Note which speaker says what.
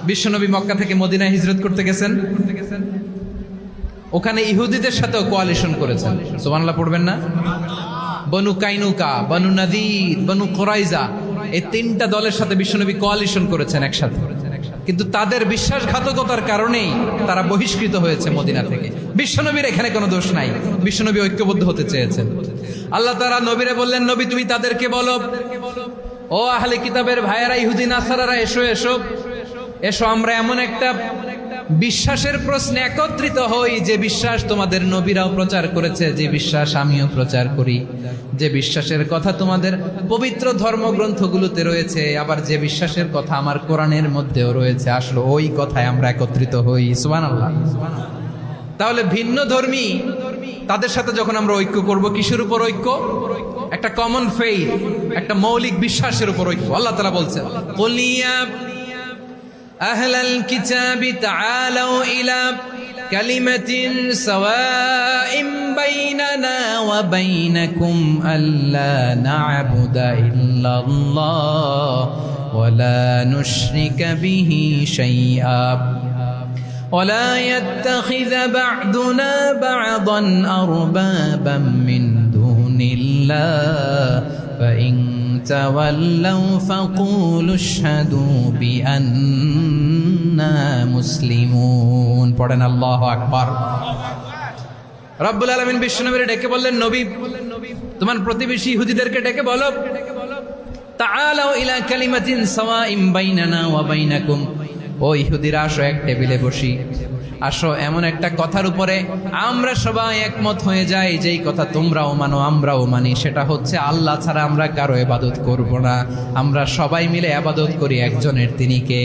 Speaker 1: বিশ্বনবী মক্কা থেকে মদিনায় হিজরত করতে গেছেন, ওখানে ইহুদিদের সাথেও কোয়ালিশন করেছেন। সুবহানাল্লাহ পড়বেন না? বনু কাইনুকা, বনু নাদির, বনু কুরাইজা, এই তিনটা দলের সাথে বিশ্বনবী কোয়ালিশন করেছেন একসাথে। কিন্তু তাদের বিশ্বাসঘাতকতার কারণেই তারা বহিষ্কৃত হয়েছে মদিনা থেকে। বিশ্বনবীর এখানে কোনো দোষ নাই, বিশ্বনবী ঐক্যবদ্ধ হতে চেয়েছেন। আল্লাহ তাআলা নবীরে বললেন, নবী তুমি তাদেরকে বলো, ও আহলে কিতাবের ভাইয়েরা, ইহুদি নাসারারা, এসো এসো এসো, আমরা এমন একটা বিশ্বাসের প্রশ্নে একত্রিত হই যে বিশ্বাস তোমাদের নবীরাও প্রচার করেছে, যে বিশ্বাস আমিও প্রচার করি, যে বিশ্বাসের কথা তোমাদের পবিত্র ধর্মগ্রন্থগুলোতে রয়েছে, আবার যে বিশ্বাসের কথা আমার কোরআনের মধ্যেও রয়েছে। আসলে ওই কথায় আমরা একত্রিত হই। সুবহানাল্লাহ। তাহলে ভিন্ন ধর্মী তাদের সাথে যখন আমরা ঐক্য করব, কিসের উপর ঐক্য? একটা কমন ফেইথ, একটা মৌলিক বিশ্বাসের উপর ঐক্য। আল্লাহ তাআলা বলছেন, কুল ইয়া আহলাল কিতাবি তাআলাউ ইলা কালিমাতিন সাওয়াইন বাইনানা ওয়া বাইনাকুম আল্লা না'বুদা ইল্লাল্লাহ ওয়া লা নুশরিকা বিহি শাইআ ولا يتخذ بعضنا بعضا أربابا من دون الله فإن تولوا فقولوا اشهدوا بأننا مسلمون পড়েন আল্লাহু আকবার। রব্বুল আলামিন বিশ্বনবীকে ডেকে বললেন, নবী তোমার প্রতিবেশী ইহুদিদেরকে ডেকে বলো, তাআলাউ ইলা কালিমাতিন সাওয়াইন বাইনানা ওয়া বাইনাকুম, ও ইহুদিরা আসো, এক টেবিলে বসি, আসো এমন একটা কথার উপরে আমরা সবাই একমত হয়ে যাই, যেই কথা তোমরাও মানো আমরাও মানি, সেটা হচ্ছে আল্লাহ ছাড়া আমরা কারো ইবাদত করব না, আমরা সবাই মিলে ইবাদত করি একজনের, তিনি কে?